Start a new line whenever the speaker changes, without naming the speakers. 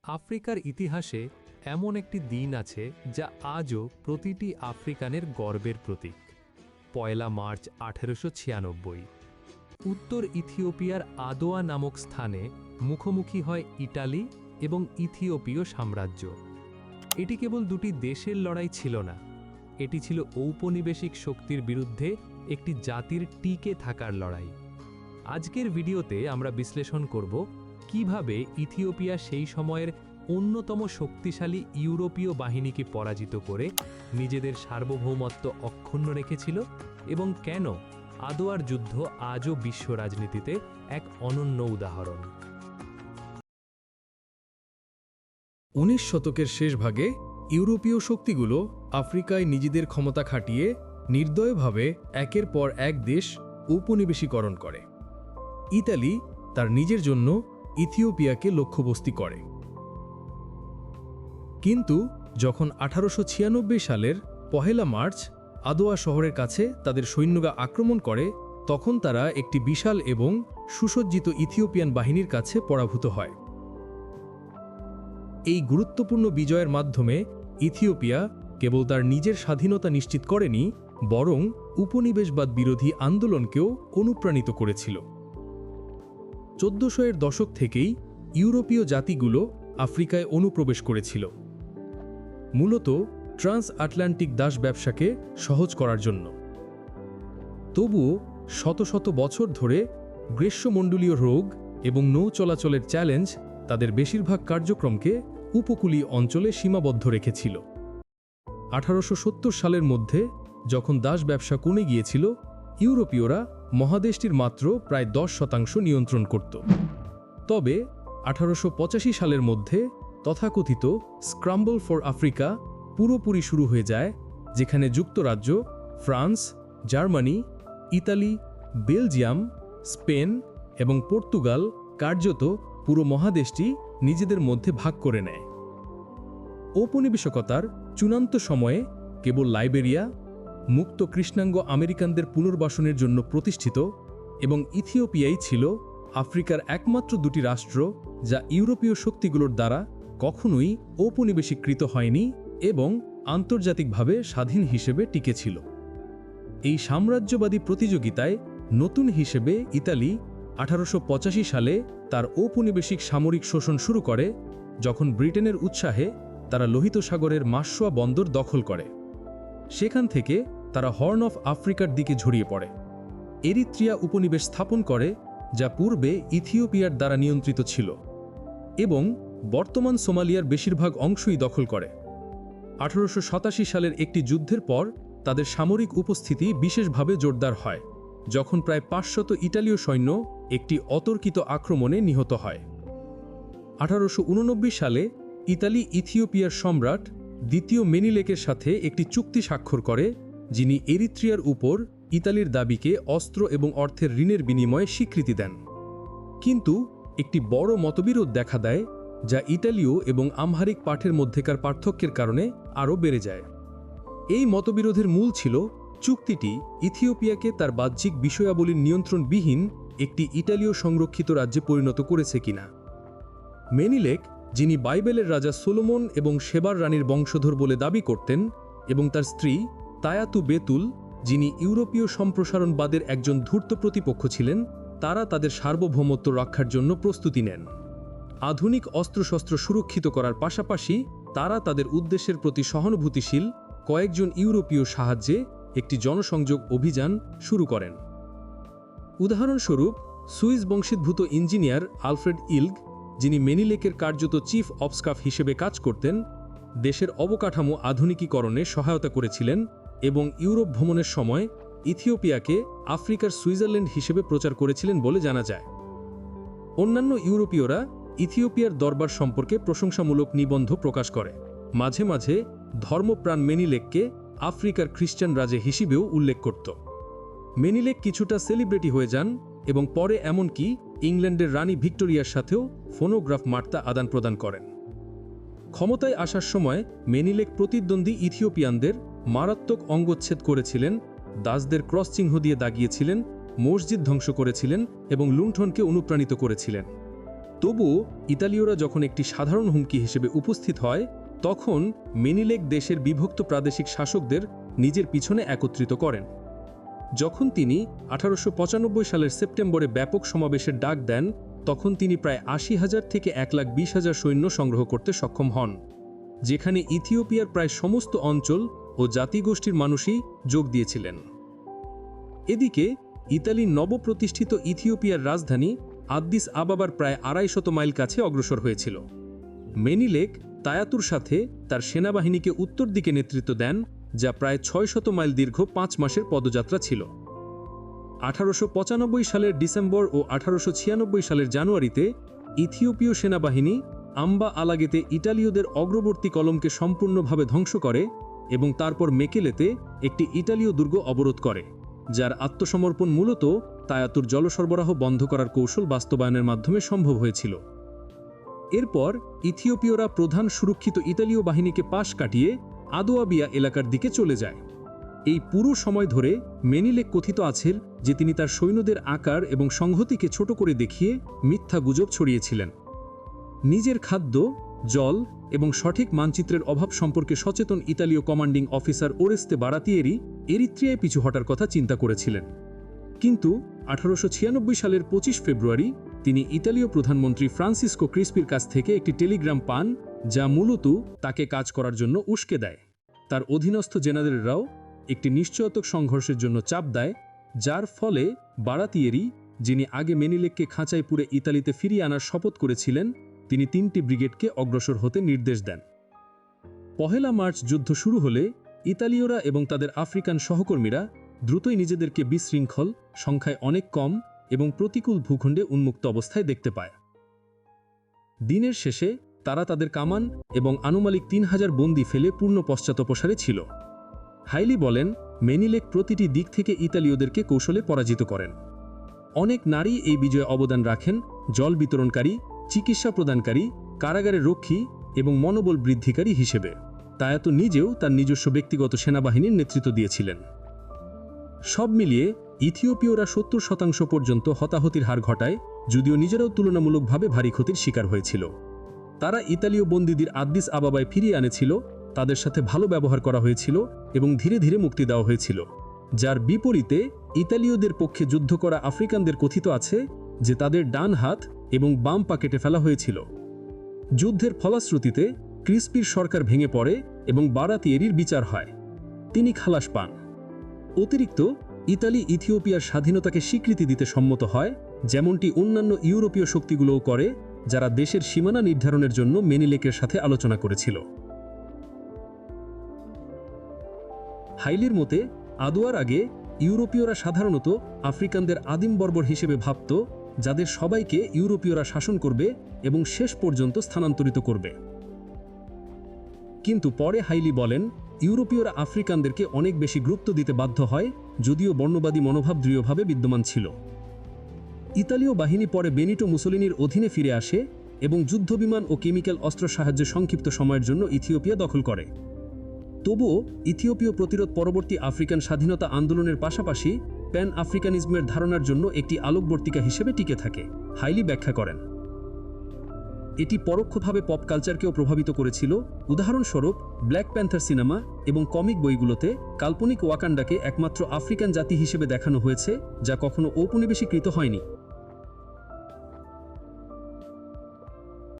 আফ্রিকার ইতিহাসে এমন একটি দিন আছে যা আজও প্রতিটি আফ্রিকানের গর্বের প্রতীক। ১ মার্চ ১৮৯৬। উত্তর ইথিওপিয়ার আদোয়া নামক স্থানে মুখোমুখি হয় ইটালি এবং ইথিওপীয় সাম্রাজ্য। এটি কেবল দুটি দেশের লড়াই ছিল না, এটি ছিল ঔপনিবেশিক শক্তির বিরুদ্ধে একটি জাতির টিকে থাকার লড়াই। আজকের ভিডিওতে আমরা বিশ্লেষণ করব কিভাবে ইথিওপিয়া সেই সময়ের অন্যতম শক্তিশালী ইউরোপীয় বাহিনীকে পরাজিত করে নিজেদের সার্বভৌমত্ব অক্ষুণ্ণ রেখেছিল এবং কেন আদোয়ার যুদ্ধ আজও বিশ্ব রাজনীতিতে এক অনন্য উদাহরণ।
১৯ শতকের শেষ ভাগে ইউরোপীয় শক্তিগুলো আফ্রিকায় নিজেদের ক্ষমতা খাটিয়ে নির্দয়ভাবে একের পর এক দেশ ঔপনিবেশীকরণ করে। ইতালি তার নিজের জন্য ইথিওপিয়াকে লক্ষ্যবস্তু করে। কিন্তু যখন ১৮৯৬ সালের ১ মার্চ আদোয়া শহরের কাছে তাদের সৈন্যরা আক্রমণ করে, তখন তারা একটি বিশাল এবং সুসজ্জিত ইথিওপিয়ান বাহিনীর কাছে পরাভূত হয়। এই গুরুত্বপূর্ণ বিজয়ের মাধ্যমে ইথিওপিয়া কেবল তার নিজের স্বাধীনতা নিশ্চিত করেনি, বরং উপনিবেশবাদ বিরোধী আন্দোলনকেও অনুপ্রাণিত করেছিল। ১৪০০ এর দশক থেকেই ইউরোপীয় জাতিগুলো আফ্রিকায় অনুপ্রবেশ করেছিল, মূলত ট্রান্স আটলান্টিক দাস ব্যবসাকে সহজ করার জন্য। তবুও শত শত বছর ধরে গ্রীষ্মমণ্ডলীয় রোগ এবং নৌ চলাচলের চ্যালেঞ্জ তাদের বেশিরভাগ কার্যক্রমকে উপকূলীয় অঞ্চলে সীমাবদ্ধ রেখেছিল। ১৮৭০ সালের মধ্যে যখন দাস ব্যবসা কমে গিয়েছিল, ইউরোপীয়রা মহাদেশটির মাত্র প্রায় ১০% নিয়ন্ত্রণ করত। তবে ১৮৮৫ সালের মধ্যে তথাকথিত স্ক্রাম্বল ফর আফ্রিকা পুরোপুরি শুরু হয়ে যায়, যেখানে যুক্তরাজ্য, France, Germany, Italy, Belgium, Spain এবং পর্তুগাল কার্যত পুরো মহাদেশটি নিজেদের মধ্যে ভাগ করে নেয়। ঔপনিবেশিকতার চূড়ান্ত সময়ে কেবল লাইবেরিয়া, মুক্ত কৃষ্ণাঙ্গ আমেরিকানদের পুনর্বাসনের জন্য প্রতিষ্ঠিত, এবং ইথিওপিয়াই ছিল আফ্রিকার একমাত্র দুটি রাষ্ট্র যা ইউরোপীয় শক্তিগুলোর দ্বারা কখনোই ঔপনিবেশিকৃত হয়নি এবং আন্তর্জাতিকভাবে স্বাধীন হিসেবে টিকেছিল। এই সাম্রাজ্যবাদী প্রতিযোগিতায় নতুন হিসেবে ইতালি ১৮৮৫ সালে তার ঔপনিবেশিক সামরিক শোষণ শুরু করে, যখন ব্রিটেনের উৎসাহে তারা লোহিত সাগরের মাসোয়া বন্দর দখল করে। সেখান থেকে তারা হর্ন অফ আফ্রিকার দিকে ঝরিয়ে পড়ে, এরিত্রিয়া উপনিবেশ স্থাপন করে যা পূর্বে ইথিওপিয়ার দ্বারা নিয়ন্ত্রিত ছিল, এবং বর্তমান সোমালিয়ার বেশিরভাগ অংশই দখল করে। ১৮৮৭ সালের একটি যুদ্ধের পর তাদের সামরিক উপস্থিতি বিশেষভাবে জোরদার হয়, যখন প্রায় ৫০০ ইটালীয় সৈন্য একটি অতর্কিত আক্রমণে নিহত হয়। ১৮৮৯ সালে ইতালি ইথিওপিয়ার সম্রাট দ্বিতীয় মেনিলেকের সাথে একটি চুক্তি স্বাক্ষর করে, যিনি এরিত্রিয়ার উপর ইতালির দাবিকে অস্ত্র এবং অর্থের ঋণের বিনিময়ে স্বীকৃতি দেন। কিন্তু একটি বড় মতবিরোধ দেখা দেয়, যা ইতালীয় এবং আমহারিক পাঠের মধ্যেকার পার্থক্যের কারণে আরও বেড়ে যায়। এই মতবিরোধের মূল ছিল চুক্তিটি ইথিওপিয়াকে তার বাহ্যিক বিষয়াবলীর নিয়ন্ত্রণবিহীন একটি ইতালীয় সংরক্ষিত রাজ্যে পরিণত করেছে কিনা। মেনিলেক, যিনি বাইবেলের রাজা সোলোমন এবং সেবার রানীর বংশধর বলে দাবি করতেন, এবং তার স্ত্রী তায়াতু বেতুল, যিনি ইউরোপীয় সম্প্রসারণবাদের একজন ধূর্ত প্রতিপক্ষ ছিলেন, তারা তাদের সার্বভৌমত্ব রক্ষার জন্য প্রস্তুতি নেন। আধুনিক অস্ত্রশস্ত্র সুরক্ষিত করার পাশাপাশি তারা তাদের উদ্দেশ্যের প্রতি সহানুভূতিশীল কয়েকজন ইউরোপীয় সাহায্যে একটি জনসংযোগ অভিযান শুরু করেন। উদাহরণস্বরূপ, সুইস বংশোদ্ভূত ইঞ্জিনিয়ার আলফ্রেড ইলগ, যিনি মেনিলেকের কার্যত চিফ অব স্টাফ হিসেবে কাজ করতেন, দেশের অবকাঠামো আধুনিকীকরণে সহায়তা করেছিলেন এবং ইউরোপ ভ্রমণের সময় ইথিওপিয়াকে আফ্রিকার সুইজারল্যান্ড হিসেবে প্রচার করেছিলেন বলে জানা যায়। অন্যান্য ইউরোপীয়রা ইথিওপিয়ার দরবার সম্পর্কে প্রশংসামূলক নিবন্ধ প্রকাশ করে, মাঝে মাঝে ধর্মপ্রাণ মেনিলেককে আফ্রিকার খ্রিস্টান রাজা হিসেবেও উল্লেখ করত। মেনিলেক কিছুটা সেলিব্রিটি হয়ে যান এবং পরে এমনকি ইংল্যান্ডের রানী ভিক্টোরিয়ার সাথেও ফোনোগ্রাফ বার্তা আদান প্রদান করেন। ক্ষমতায় আসার সময় মেনিলেক প্রতিদ্বন্দ্বী ইথিওপিয়ানদের মারাত্মক অঙ্গচ্ছেদ করেছিলেন, দাসদের ক্রস চিহ্ন দিয়ে দাগিয়েছিলেন, মসজিদ ধ্বংস করেছিলেন এবং লুণ্ঠনকে অনুপ্রাণিত করেছিলেন। তবুও ইতালীয়রা যখন একটি সাধারণ হুমকি হিসেবে উপস্থিত হয়, তখন মেনিলেক দেশের বিভক্ত প্রাদেশিক শাসকদের নিজের পিছনে একত্রিত করেন। যখন তিনি 1895 সালের সেপ্টেম্বরে ব্যাপক সমাবেশের ডাক দেন, তখন তিনি প্রায় 80,000 থেকে 1,20,000 সৈন্য সংগ্রহ করতে সক্ষম হন, যেখানে ইথিওপিয়ার প্রায় সমস্ত অঞ্চল ও জাতিগোষ্ঠীর মানুষই যোগ দিয়েছিলেন। এদিকে ইতালির নবপ্রতিষ্ঠিত ইথিওপিয়ার রাজধানী আদ্দিস আবাবার প্রায় 250 মাইল কাছে অগ্রসর হয়েছিল। মেনিলেক তায়াতুর সাথে তার সেনাবাহিনীকে উত্তর দিকে নেতৃত্ব দেন, যা প্রায় 600 মাইল দীর্ঘ 5 মাসের পদযাত্রা ছিল। 1895 সালের ডিসেম্বর ও 1896 সালের জানুয়ারিতে ইথিওপীয় সেনাবাহিনী আম্বা আলাগেতে ইটালীয়দের অগ্রবর্তী কলমকে সম্পূর্ণভাবে ধ্বংস করে এবং তারপর মেকেলেতে একটি ইটালীয় দুর্গ অবরোধ করে, যার আত্মসমর্পণ মূলত তায়াতুর জল সরবরাহ বন্ধ করার কৌশল বাস্তবায়নের মাধ্যমে সম্ভব হয়েছিল। এরপর ইথিওপীয়রা প্রধান সুরক্ষিত ইতালীয় বাহিনীকে পাশ কাটিয়ে আদোয়াবিয়া এলাকার দিকে চলে যায়। এই পুরো সময় ধরে মেনিলেক কথিত আছেন যে তিনি তার সৈন্যদের আকার এবং সংহতিকে ছোট করে দেখিয়ে মিথ্যা গুজব ছড়িয়েছিলেন। নিজের খাদ্য, জল এবং সঠিক মানচিত্রের অভাব সম্পর্কে সচেতন ইতালীয় কমান্ডিং অফিসার ওরেস্তে বারাতিয়েরি এরিত্রিয়ায় পিছু হটার কথা চিন্তা করেছিলেন। কিন্তু 1896 সালের 25 ফেব্রুয়ারি তিনি ইতালীয় প্রধানমন্ত্রী ফ্রান্সিসকো ক্রিস্পির কাছ থেকে একটি টেলিগ্রাম পান, যা মূলত তাকে কাজ করার জন্য উস্কে দেয়। তার অধীনস্থ জেনারেলরাও একটি নিশ্চয়তার সংঘর্ষের জন্য চাপ দেয়, যার ফলে বারাতিয়েরি, যিনি আগে মেনিলেককে খাঁচায় পুরে ইতালিতে ফিরিয়ে আনার শপথ করেছিলেন, তিনি 3টি ব্রিগেডকে অগ্রসর হতে নির্দেশ দেন। 1 মার্চ যুদ্ধ শুরু হলে ইতালীয়রা এবং তাদের আফ্রিকান সহকর্মীরা দ্রুতই নিজেদেরকে বিশৃঙ্খল, সংখ্যায় অনেক কম এবং প্রতিকূল ভূখণ্ডে উন্মুক্ত অবস্থায় দেখতে পায়। দিনের শেষে তারা তাদের কামান এবং আনুমানিক 3000 বন্দী ফেলে পূর্ণ পশ্চাৎপসারে ছিল। হাইলি বলেন, মেনিলেক প্রতিটি দিক থেকে ইতালীয়দেরকে কৌশলে পরাজিত করেন। অনেক নারী এই বিজয়ে অবদান রাখেন, জল বিতরণকারী, চিকিৎসা প্রদানকারী, কারাগারের রক্ষী এবং মনোবল বৃদ্ধিকারী হিসেবে। তায়াতু নিজেও তার নিজস্ব ব্যক্তিগত সেনাবাহিনীর নেতৃত্ব দিয়েছিলেন। সব মিলিয়ে ইথিওপীয়রা 70% পর্যন্ত হতাহতির হার ঘটায়, যদিও নিজেরাও তুলনামূলকভাবে ভারী ক্ষতির শিকার হয়েছিল। তারা ইতালীয় বন্দীদের আদ্দিস আবাবায় ফিরিয়ে আনেছিল, তাদের সাথে ভালো ব্যবহার করা হয়েছিল এবং ধীরে ধীরে মুক্তি দেওয়া হয়েছিল। যার বিপরীতে ইতালীয়দের পক্ষে যুদ্ধ করা আফ্রিকানদের কথিত আছে যে তাদের ডান হাত এবং বাম পা কেটে ফেলা হয়েছিল। যুদ্ধের ফলশ্রুতিতে ক্রিস্পির সরকার ভেঙে পড়ে এবং বারাতিয়েরির বিচার হয়। তিনি খালাস পান। অতিরিক্ত ইতালি ইথিওপিয়ার স্বাধীনতাকে স্বীকৃতি দিতে সম্মত হয়, যেমনটি অন্যান্য ইউরোপীয় শক্তিগুলোও করে, যারা দেশের সীমানা নির্ধারণের জন্য মেনিলেকের সাথে আলোচনা করেছিল। হাইলির মতে, আদোয়ার আগে ইউরোপীয়রা সাধারণত আফ্রিকানদের আদিম বর্বর হিসেবে ভাবত, যাদের সবাইকে ইউরোপীয়রা শাসন করবে এবং শেষ পর্যন্ত স্থানান্তরিত করবে। কিন্তু পরে হাইলি বলেন, ইউরোপীয়রা আফ্রিকানদেরকে অনেক বেশি গুরুত্ব দিতে বাধ্য হয়, যদিও বর্ণবাদী মনোভাব দৃঢ়ভাবে বিদ্যমান ছিল। ইতালীয় বাহিনী পরে বেনিটো মুসোলিনির অধীনে ফিরে আসে এবং যুদ্ধবিমান ও কেমিক্যাল অস্ত্র সাহায্যে সংক্ষিপ্ত সময়ের জন্য ইথিওপিয়া দখল করে। তবুও ইথিওপীয় প্রতিরোধ পরবর্তী আফ্রিকান স্বাধীনতা আন্দোলনের পাশাপাশি প্যান আফ্রিকানিজমের ধারণার জন্য একটি আলোকবর্তিকা হিসেবে টিকে থাকে। হাইলি ব্যাখ্যা করেন, এটি পরোক্ষভাবে পপ কালচারকেও প্রভাবিত করেছিল। উদাহরণস্বরূপ, ব্ল্যাক প্যান্থার সিনেমা এবং কমিক বইগুলোতে কাল্পনিক ওয়াকান্ডাকে একমাত্র আফ্রিকান জাতি হিসেবে দেখানো হয়েছে, যা কখনো ঔপনিবেশিকৃত হয়নি।